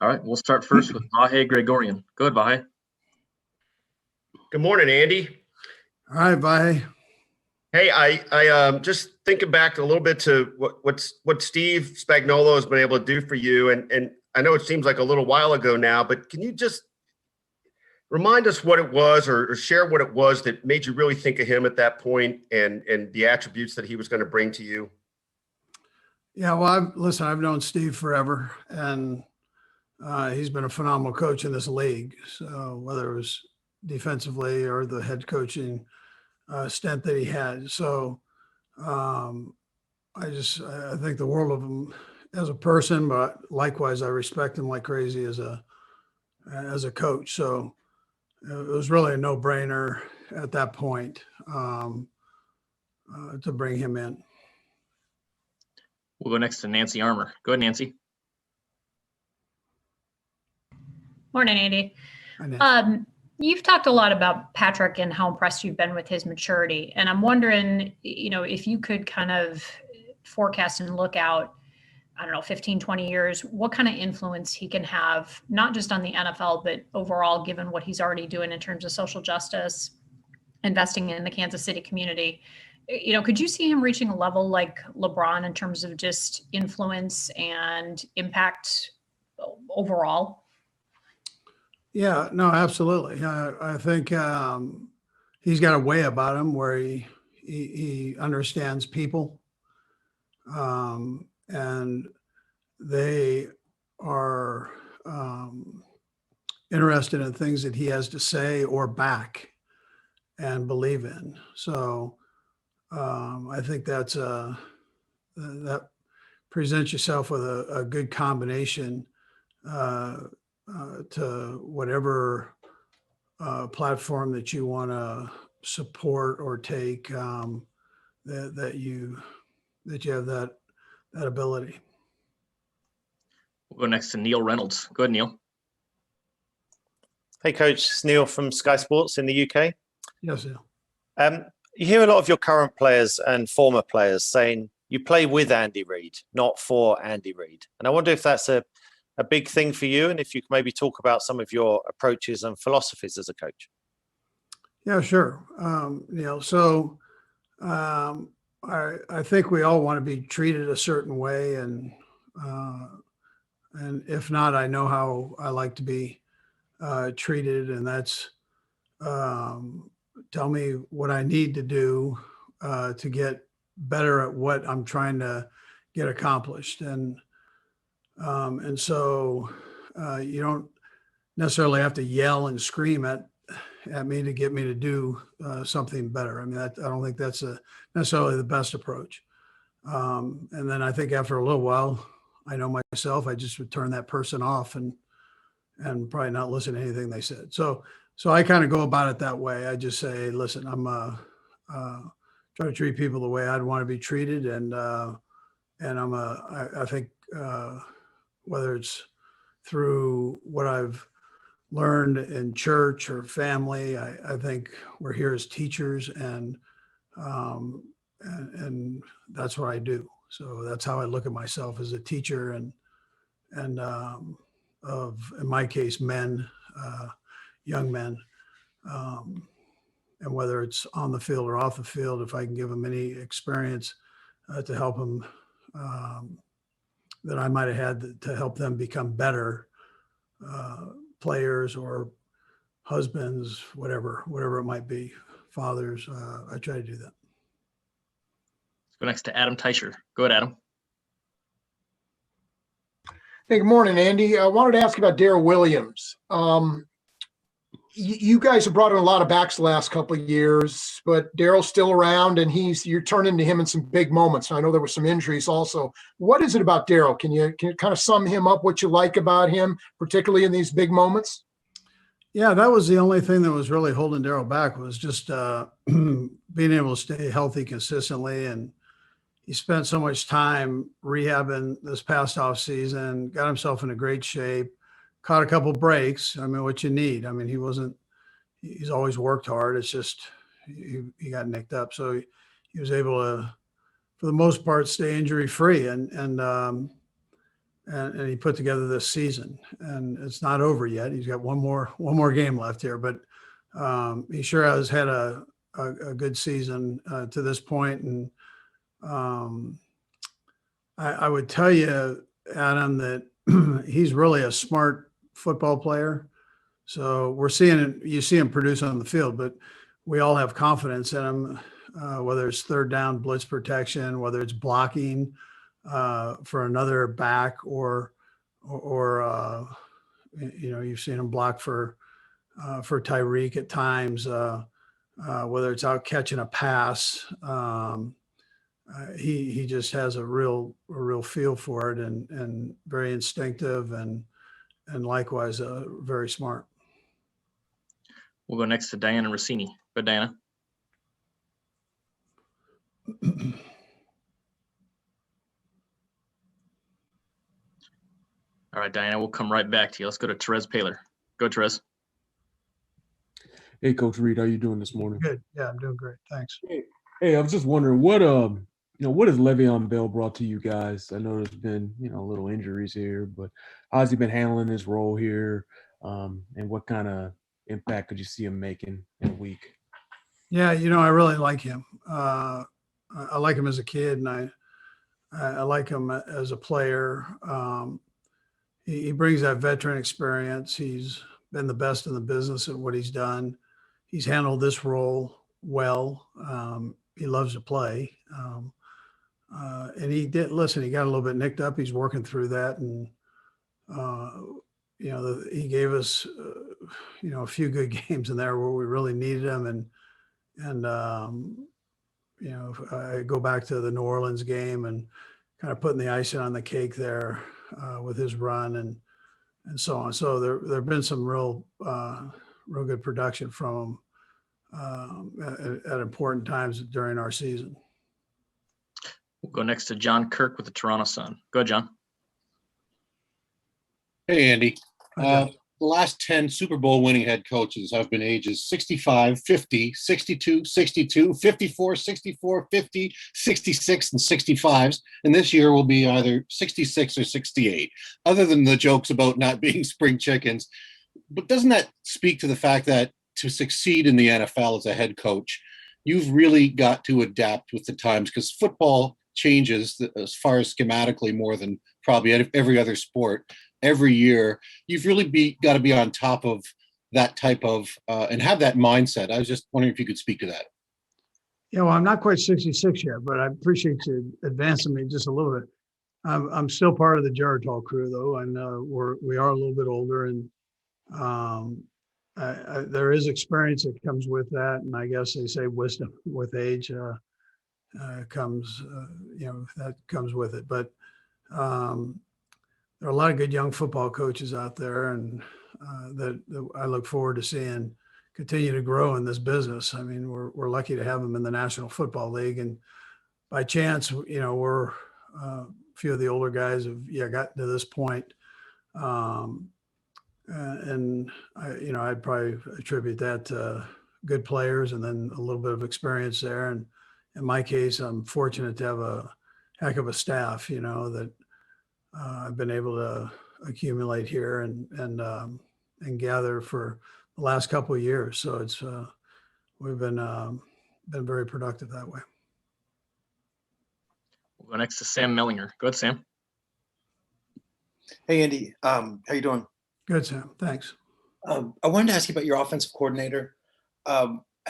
All right, we'll start first with Vahe Gregorian. Go ahead, Vahe. Good morning, Andy. All right, bye. Hey, I just thinking back a little bit to what Steve Spagnuolo has been able to do for you, and I know it seems like a little while ago now, but can you just remind us what it was, or share what it was that made you really think of him at that point, and the attributes that he was going to bring to you? Yeah, well, I've known Steve forever, and he's been a phenomenal coach in this league. So whether it was defensively or the head coaching stint that he had. So I think the world of him as a person, but likewise, I respect him like crazy as a coach. So it was really a no-brainer at that point to bring him in. We'll go next to Nancy Armour. Go ahead, Nancy. Morning, Andy. Hi, Nancy. You've talked a lot about Patrick and how impressed you've been with his maturity. And I'm wondering, if you could kind of forecast and look out, 15, 20 years, what kind of influence he can have, not just on the NFL, but overall, given what he's already doing in terms of social justice, investing in the Kansas City community. Could you see him reaching a level like LeBron in terms of just influence and impact overall? Yeah, no, absolutely. I think he's got a way about him where he understands people, and they are interested in things that he has to say or back and believe in. So I think that presents yourself with a good combination to whatever platform that you want to support or take, that you have that ability. We'll go next to Neil Reynolds. Go ahead, Neil. Hey, Coach. It's Neil from Sky Sports in the UK. Yes, Neil. You hear a lot of your current players and former players saying you play with Andy Reid, not for Andy Reid. And I wonder if that's a big thing for you, and if you could maybe talk about some of your approaches and philosophies as a coach. Yeah, sure. So I think we all want to be treated a certain way, and if not, I know how I like to be treated, and that's tell me what I need to do to get better at what I'm trying to get accomplished. And so you don't necessarily have to yell and scream at me to get me to do something better. I mean, I don't think that's necessarily the best approach. And then I think after a little while, I know myself, I just would turn that person off and probably not listen to anything they said. So I kind of go about it that way. I just say, listen, I'm try to treat people the way I'd want to be treated, and I think whether it's through what I've learned in church or family, I think we're here as teachers, and that's what I do. So that's how I look at myself as a teacher, and of, in my case, men, young men, and whether it's on the field or off the field, if I can give them any experience to help them that I might have had to help them become better players or husbands, whatever it might be, fathers, I try to do that. Let's go next to Adam Teicher. Go ahead, Adam. Hey, good morning, Andy. I wanted to ask about Daryl Williams. You guys have brought in a lot of backs the last couple of years, but Daryl's still around, and you're turning to him in some big moments. I know there were some injuries also. What is it about Daryl? Can you kind of sum him up, what you like about him, particularly in these big moments? Yeah, that was the only thing that was really holding Daryl back, was just being able to stay healthy consistently. And he spent so much time rehabbing this past off season, got himself in a great shape, caught a couple breaks. I mean, what you need. I mean, he's always worked hard. It's just he got nicked up. So he was able to, for the most part, stay injury free. And and he put together this season, and it's not over yet. He's got one more game left here, but he sure has had a good season to this point. And I would tell you, Adam, that he's really a smart football player. So you see him produce on the field, but we all have confidence in him, whether it's third down blitz protection, whether it's blocking for another back, or you've seen him block for Tyreek at times, whether it's out catching a pass. He just has a real feel for it, and very instinctive, and likewise very smart. We'll go next to Diana Rossini. Go, Diana. All right, Diana, we'll come right back to you. Let's go to Therese Paler. Go, Therese. Hey, Coach Reid, how you doing this morning? Good. Yeah, I'm doing great. Thanks. Hey, I was just wondering what what has Le'Veon Bell brought to you guys? I know there's been little injuries here, but how's he been handling his role here? And what kind of impact could you see him making in a week? Yeah, I really like him. I like him as a kid, and I like him as a player. He brings that veteran experience. He's been the best in the business at what he's done. He's handled this role well. He loves to play. And he got a little bit nicked up. He's working through that. And, he gave us, a few good games in there where we really needed him. And I go back to the New Orleans game and kind of putting the icing on the cake there with his run and so on. So there have been some real good production from him at important times during our season. We'll go next to John Kirk with the Toronto Sun. Go, John. Hey, Andy. Okay. The last 10 Super Bowl winning head coaches have been ages 65, 50, 62, 62, 54, 64, 50, 66, and 65s. And this year will be either 66 or 68, other than the jokes about not being spring chickens. But doesn't that speak to the fact that to succeed in the NFL as a head coach, you've really got to adapt with the times, because football changes as far as schematically more than probably every other sport. Every year, you've really got to be on top of that type of and have that mindset. I was just wondering if you could speak to that. Yeah, well, I'm not quite 66 yet, but I appreciate you advancing me just a little bit. I'm still part of the Geritol crew, though, and we are a little bit older, and there is experience that comes with that, and I guess they say wisdom with age comes, that comes with it. But there are a lot of good young football coaches out there, and that I look forward to seeing continue to grow in this business. I mean, we're lucky to have them in the National Football League, and by chance, we're a few of the older guys have gotten to this point, and I'd probably attribute that to good players and then a little bit of experience there. And in my case, I'm fortunate to have a heck of a staff, that I've been able to accumulate here and gather for the last couple of years. So it's we've been very productive that way. We'll go next to Sam Mellinger. Go ahead, Sam. Hey, Andy. How you doing? Good, Sam. Thanks. I wanted to ask you about your offensive coordinator.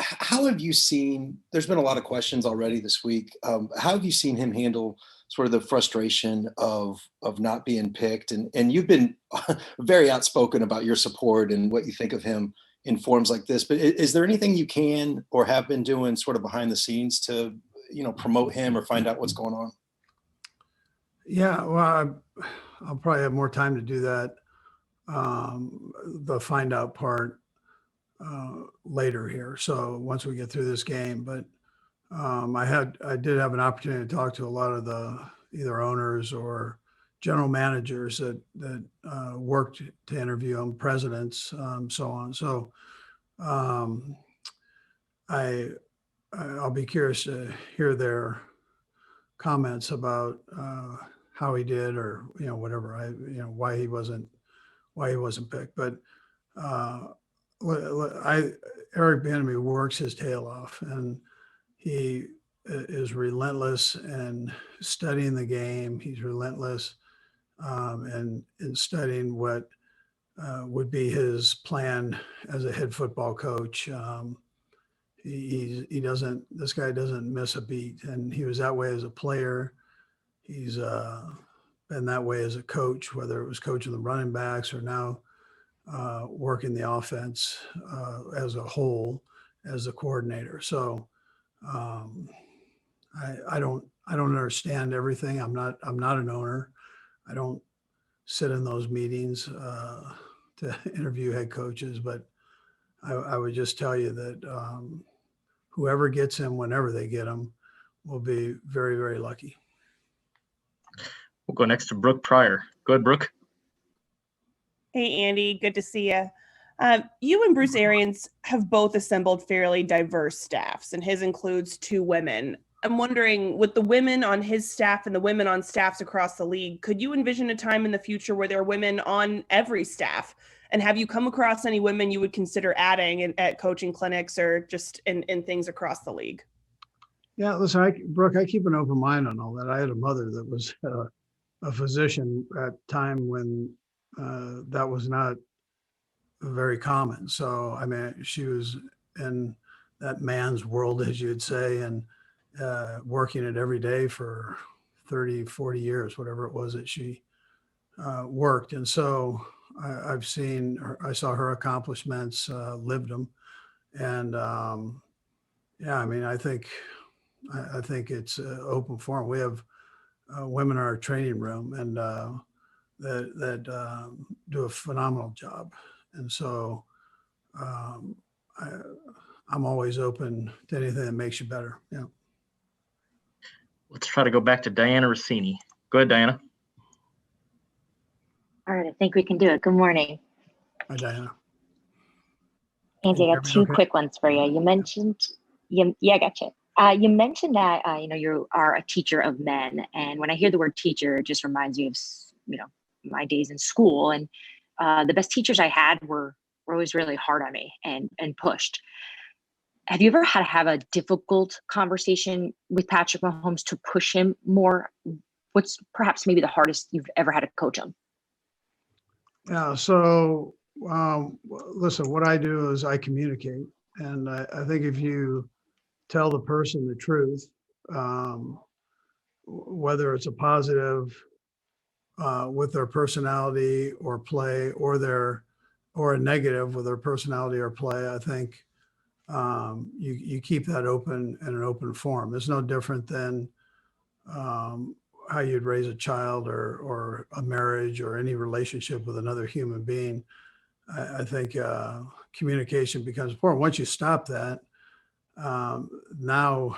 How have you seen, there's been a lot of questions already this week. How have you seen him handle sort of the frustration of not being picked? And you've been very outspoken about your support and what you think of him in forums like this. But is there anything you can or have been doing sort of behind the scenes to, promote him or find out what's going on? Yeah, well, I'll probably have more time to do that. The find out part later here. So once we get through this game, but I did have an opportunity to talk to a lot of the either owners or general managers that worked to interview them, presidents, so on. So I'll be curious to hear their comments about how he did or, whatever, why he wasn't picked. But Eric Bieniemy works his tail off, and he is relentless in studying the game. He's relentless in studying what would be his plan as a head football coach. This guy doesn't miss a beat, and he was that way as a player. He's been that way as a coach, whether it was coaching the running backs or now working the offense as a whole as a coordinator. So I don't understand everything. I'm not an owner. I don't sit in those meetings to interview head coaches, but I would just tell you that whoever gets him, whenever they get him, will be very, very lucky. We'll go next to Brooke Pryor. Go ahead, Brooke. Hey, Andy, good to see you. You and Bruce Arians have both assembled fairly diverse staffs, and his includes 2 women. I'm wondering, with the women on his staff and the women on staffs across the league, could you envision a time in the future where there are women on every staff? And have you come across any women you would consider adding at coaching clinics or just in things across the league? Yeah, listen, Brooke, I keep an open mind on all that. I had a mother that was a physician at a time when that was not very common. So, I mean, she was in that man's world, as you'd say, and working it every day for 30, 40 years, whatever it was that she worked. And so I saw her accomplishments, lived them. And yeah, I mean, I think it's open forum. We have women in our training room and that do a phenomenal job. And so I'm always open to anything that makes you better. Yeah. Let's try to go back to Diana Rossini. Go ahead, Diana. All right, I think we can do it. Good morning. Hi, Diana. Andy, I got 2 quick ones for you. You mentioned, yeah, I got you. You mentioned that, you are a teacher of men. And when I hear the word teacher, it just reminds me of, my days in school. And the best teachers I had were always really hard on me and pushed. Have you ever had to have a difficult conversation with Patrick Mahomes to push him more? What's perhaps maybe the hardest you've ever had to coach him? Yeah. So listen, what I do is I communicate. And I think if you tell the person the truth, whether it's a positive with their personality or play or a negative with their personality or play, I think you keep that open in an open forum. It's no different than how you'd raise a child or a marriage or any relationship with another human being. I think communication becomes important. Once you stop that, now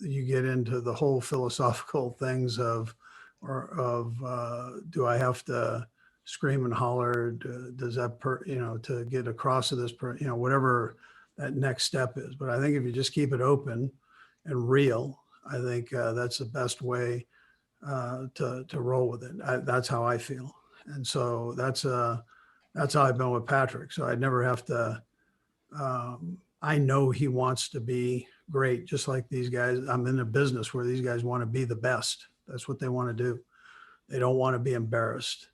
you get into the whole philosophical things of do I have to scream and holler? Does that to get across to this whatever that next step is. But I think if you just keep it open and real, I think that's the best way to roll with it. That's how I feel. And so that's how I've been with Patrick. So I'd never have to, I know he wants to be great, just like these guys. I'm in a business where these guys want to be the best. That's what they want to do. They don't want to be embarrassed.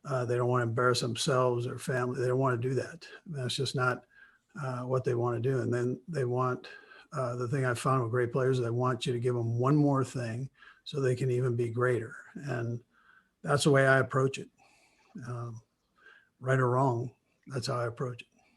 They don't want to embarrass themselves or family. They don't want to do that. That's just not what they want to do. And then they want, the thing I found with great players, they want you to give them one more thing so they can even be greater. And that's the way I approach it. Right or wrong, that's how I approach it.